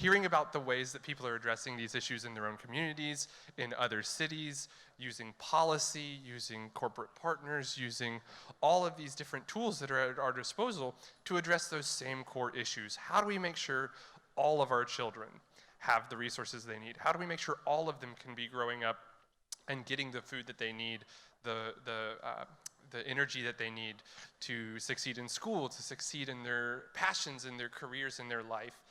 hearing about the ways that people are addressing these issues in their own communities, in other cities, using policy, using corporate partners, using all of these different tools that are at our disposal to address those same core issues. How do we make sure all of our children have the resources they need? How do we make sure all of them can be growing up and getting the food that they need, the energy that they need to succeed in school, to succeed in their passions, in their careers, in their life?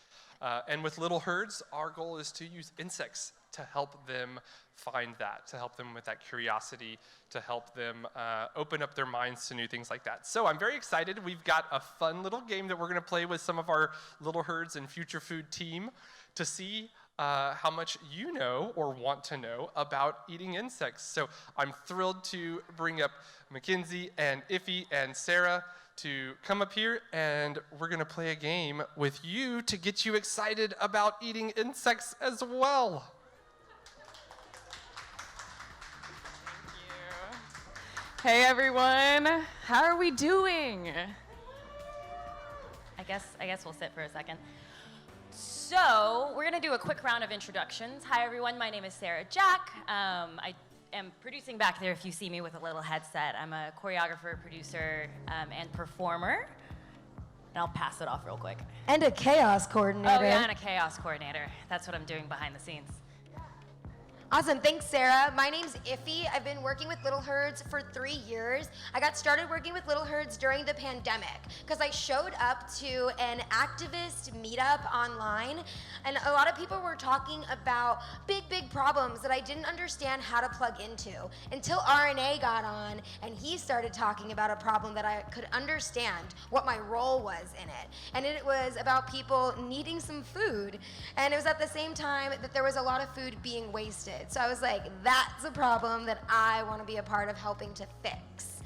And with Little Herds, our goal is to use insects to help them find that, to help them with that curiosity, to help them open up their minds to new things like that. So I'm very excited. We've got a fun little game that we're going to play with some of our Little Herds and Future Food team to see how much you know or want to know about eating insects. So I'm thrilled to bring up Kenzie and Iffy and Sarah to come up here, and we're going to play a game with you to get you excited about eating insects as well. Hey everyone, how are we doing? I guess we'll sit for a second. So we're gonna do a quick round of introductions. Hi everyone, my name is Sarah Jack. I am producing back there if you see me with a little headset. I'm a choreographer, producer, and performer. And I'll pass it off real quick. And a chaos coordinator. Oh yeah, and a chaos coordinator. That's what I'm doing behind the scenes. Awesome, thanks Sarah. My name's Iffy. I've been working with Little Herds for 3 years. I got started working with Little Herds during the pandemic because I showed up to an activist meetup online, and a lot of people were talking about big problems that I didn't understand how to plug into until RNA got on and he started talking about a problem that I could understand what my role was in it. And it was about people needing some food, and it was at the same time that there was a lot of food being wasted. So I was like, that's a problem that I want to be a part of helping to fix.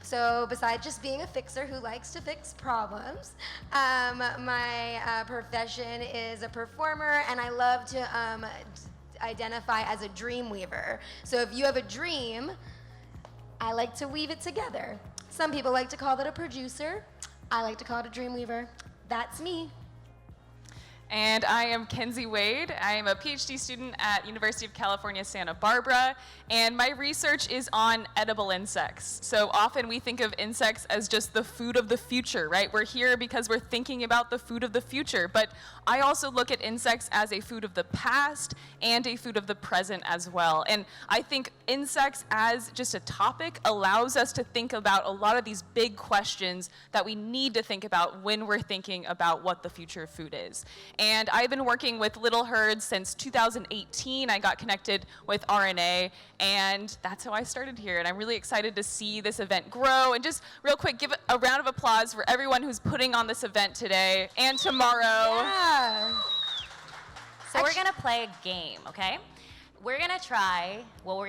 So besides just being a fixer who likes to fix problems, my profession is a performer, and I love to identify as a dream weaver. So if you have a dream, I like to weave it together. Some people like to call that a producer. I like to call it a dream weaver. That's me. And I am Kenzie Wade. I am a PhD student at University of California, Santa Barbara, and my research is on edible insects. So often we think of insects as just the food of the future, right? We're here because we're thinking about the food of the future, but I also look at insects as a food of the past and a food of the present as well. And I think insects as just a topic allows us to think about a lot of these big questions that we need to think about when we're thinking about what the future of food is. And I've been working with Little Herds since 2018. I got connected with RNA, and that's how I started here. And I'm really excited to see this event grow. And just real quick, give a round of applause for everyone who's putting on this event today and tomorrow. Yeah. So we're gonna play a game, okay? We're gonna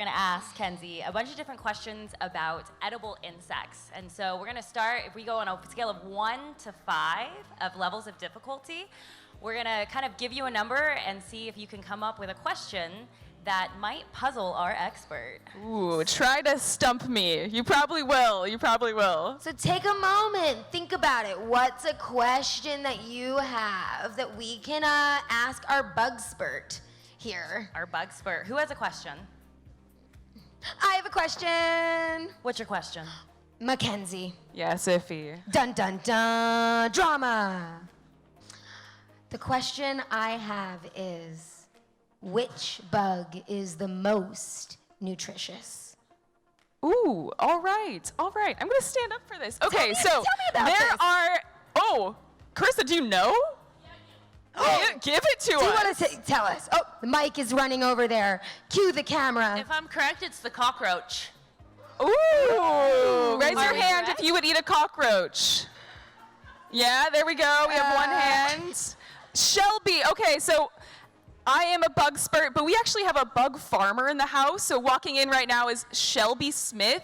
ask Kenzie a bunch of different questions about edible insects. And so we're gonna start, if we go on a scale of 1 to 5 of levels of difficulty, we're gonna kind of give you a number and see if you can come up with a question that might puzzle our expert. Ooh, try to stump me. You probably will, you probably will. So take a moment, think about it. What's a question that you have that we can ask our bug spurt here? Our bug spurt. Who has a question? I have a question. What's your question? Mackenzie. Yes, Iffy. Dun dun dun, drama. The question I have is, which bug is the most nutritious? Ooh, all right. I'm gonna stand up for this. Okay, Tell me about this. Oh, Carissa, do you know? Give it to us. Do you want to tell us? Oh, the mic is running over there. Cue the camera. If I'm correct, it's the cockroach. Ooh, raise your hand correct? if you would eat a cockroach. Yeah, there we go. We have one hand. Shelby, okay, so I am a bug spurt, but we actually have a bug farmer in the house. So walking in right now is Shelby Smith.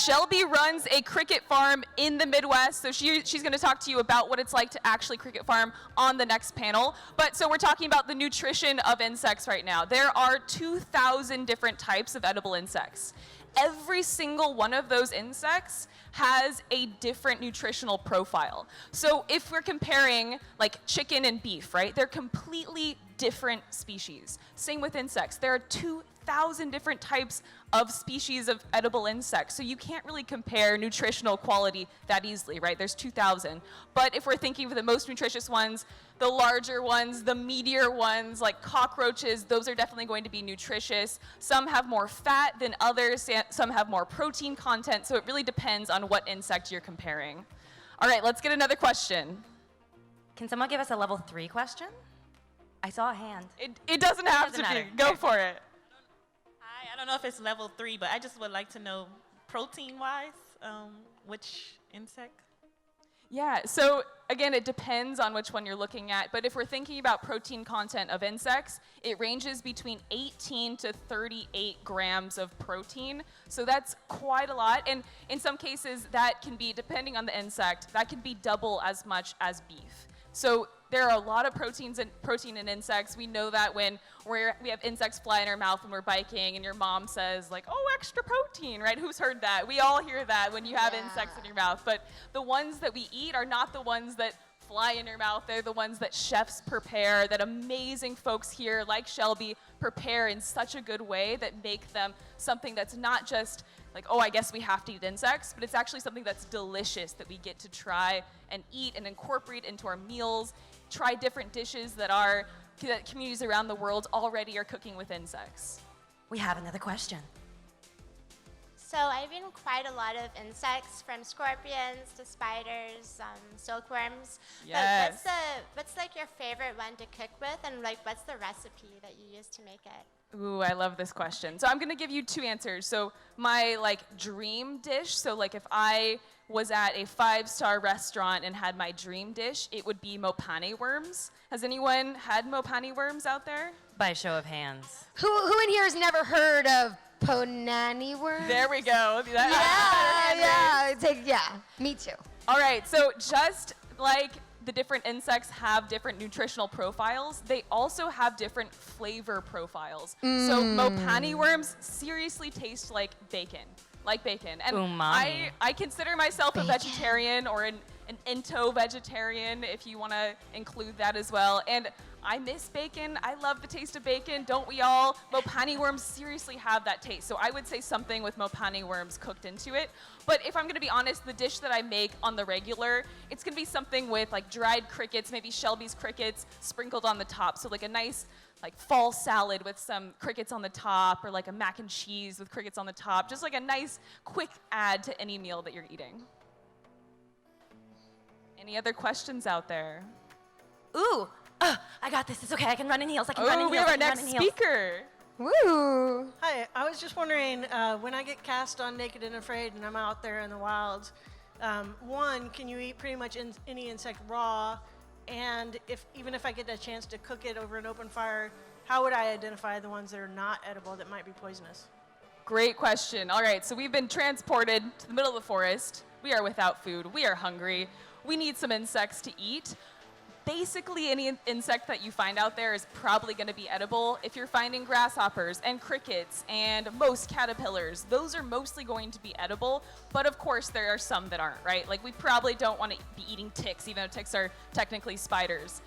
Shelby runs a cricket farm in the Midwest. So she's gonna talk to you about what it's like to actually cricket farm on the next panel. But so we're talking about the nutrition of insects right now. There are 2,000 different types of edible insects. every single one of those insects has a different nutritional profile. So if we're comparing like chicken and beef, right, they're completely different species. Same with insects. There are 2,000 different types of species of edible insects. So you can't really compare nutritional quality that easily, right? There's 2,000. But if we're thinking of the most nutritious ones, the larger ones, the meatier ones, like cockroaches, those are definitely going to be nutritious. Some have more fat than others. Some have more protein content. So it really depends on what insect you're comparing. All right, let's get another question. Can someone give us a level 3 question? I saw a hand. It doesn't have doesn't to be. matter. Go for it. I don't know if it's level 3, but I just would like to know protein-wise, which insect? Yeah, so again, it depends on which one you're looking at, but if we're thinking about protein content of insects, it ranges between 18 to 38 grams of protein, so that's quite a lot, and in some cases, that can be, depending on the insect, that can be double as much as beef. So there are a lot of protein in insects. We know that when we have insects fly in our mouth when we're biking and your mom says like, oh, extra protein, right? Who's heard that? We all hear that when you have insects in your mouth. But the ones that we eat are not the ones that fly in your mouth. They're the ones that chefs prepare, that amazing folks here like Shelby prepare in such a good way that make them something that's not just like, oh, I guess we have to eat insects, but it's actually something that's delicious that we get to try and eat and incorporate into our meals, try different dishes that communities around the world already are cooking with insects. We have another question. So I've eaten quite a lot of insects, from scorpions to spiders, silkworms. Yes. But what's like your favorite one to cook with, and like what's the recipe that you use to make it? Ooh, I love this question. So I'm gonna give you two answers. So my dream dish, so if I was at a 5-star restaurant and had my dream dish, it would be mopane worms. Has anyone had mopane worms out there? By show of hands. Who in here has never heard of ponani worms? There we go. Me too. All right, so just like the different insects have different nutritional profiles, they also have different flavor profiles. So mopane worms seriously taste like bacon. And Umami. I consider myself a vegetarian, or an ento vegetarian, if you want to include that as well. And I miss bacon. I love the taste of bacon. Don't we all? Mopane worms seriously have that taste. So I would say something with mopane worms cooked into it. But if I'm going to be honest, the dish that I make on the regular, it's going to be something with dried crickets, maybe Shelby's crickets sprinkled on the top. So a nice fall salad with some crickets on the top, or a mac and cheese with crickets on the top. Just a nice quick add to any meal that you're eating. Any other questions out there? Ooh, I got this. It's okay. I can run in heels. Oh, we have our next speaker. Woo! Hi, I was just wondering, when I get cast on Naked and Afraid and I'm out there in the wilds, one, can you eat pretty much any insect raw? And even if I get a chance to cook it over an open fire, how would I identify the ones that are not edible that might be poisonous? Great question. All right, so we've been transported to the middle of the forest. We are without food. We are hungry. We need some insects to eat. Basically, any insect that you find out there is probably going to be edible. If you're finding grasshoppers and crickets and most caterpillars, those are mostly going to be edible. But of course, there are some that aren't, right? We probably don't want to be eating ticks, even though ticks are technically spiders.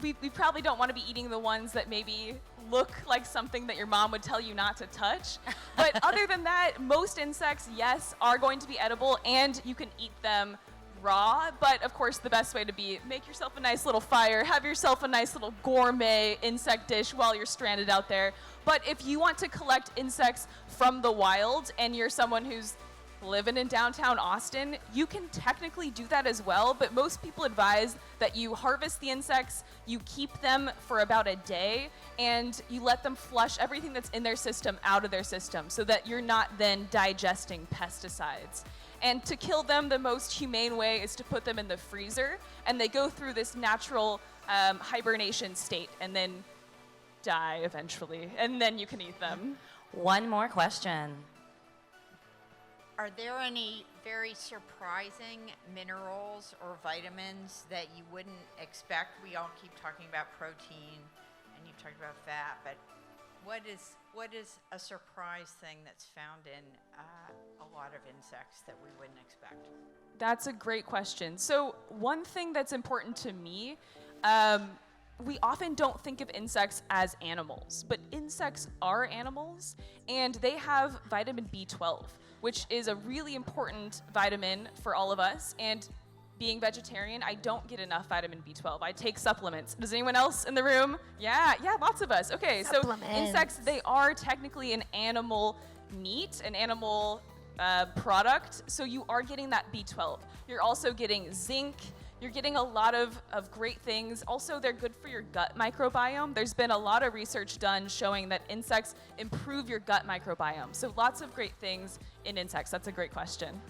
We probably don't want to be eating the ones that maybe look like something that your mom would tell you not to touch. But other than that, most insects, yes, are going to be edible, and you can eat them raw. But of course, the best way to make yourself a nice little fire, have yourself a nice little gourmet insect dish while you're stranded out there. But if you want to collect insects from the wild and you're someone who's living in downtown Austin, you can technically do that as well, but most people advise that you harvest the insects, you keep them for about a day, and you let them flush everything that's in their system out of their system so that you're not then digesting pesticides. And to kill them, the most humane way is to put them in the freezer, and they go through this natural hibernation state and then die eventually, and then you can eat them. One more question. Are there any very surprising minerals or vitamins that you wouldn't expect? We all keep talking about protein and you talked about fat, but What is a surprise thing that's found in a lot of insects that we wouldn't expect? That's a great question. So one thing that's important to me, we often don't think of insects as animals, but insects are animals, and they have vitamin B12, which is a really important vitamin for all of us. And being vegetarian, I don't get enough vitamin B12. I take supplements. Does anyone else in the room? Yeah, lots of us. Okay, Supplements. so insects, they are technically an animal meat, an animal product, so you are getting that B12. You're also getting zinc. You're getting a lot of great things. Also, they're good for your gut microbiome. There's been a lot of research done showing that insects improve your gut microbiome. So lots of great things in insects. That's a great question.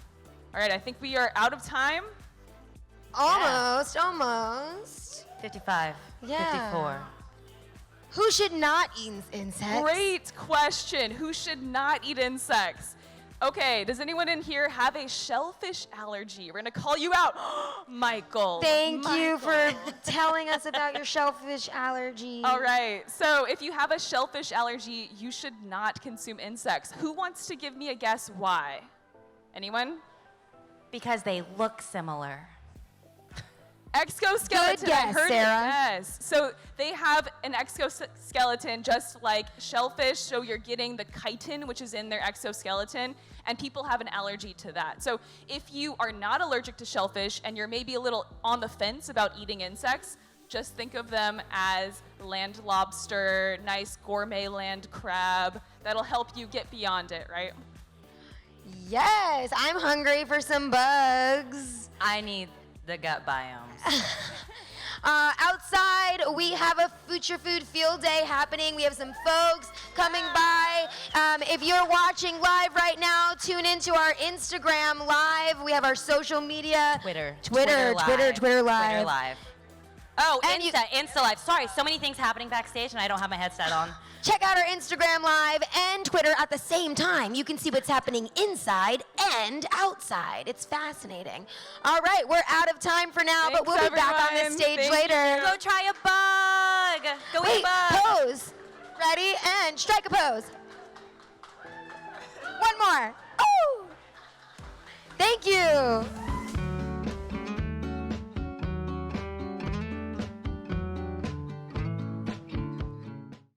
All right, I think we are out of time. Almost. 55. Yeah. 54. Who should not eat insects? Great question. Who should not eat insects? Okay, does anyone in here have a shellfish allergy? We're gonna call you out. Michael. Thank you for telling us about your shellfish allergy. All right, so if you have a shellfish allergy, you should not consume insects. Who wants to give me a guess why? Anyone? Because they look similar. Exoskeleton. Good guess, I heard Sarah. it. Yes. So they have an exoskeleton just like shellfish. So you're getting the chitin, which is in their exoskeleton, and people have an allergy to that. So if you are not allergic to shellfish and you're maybe a little on the fence about eating insects, just think of them as land lobster, nice gourmet land crab. That'll help you get beyond it, right? Yes, I'm hungry for some bugs. I need the gut biomes. Outside, we have a Future Food Field Day happening. We have some folks coming by. If you're watching live right now, tune into our Instagram live. We have our social media. Twitter Live. Twitter Live. Oh, And Insta Live. Sorry, so many things happening backstage, and I don't have my headset on. Check out our Instagram live and Twitter at the same time. You can see what's happening inside and outside. It's fascinating. All right, we're out of time for now, but Thanks, we'll be back on everyone. the stage Thank later. Go try a bug. Go eat Wait, a bug. pose. Ready? And strike a pose. One more. Ooh. Thank you.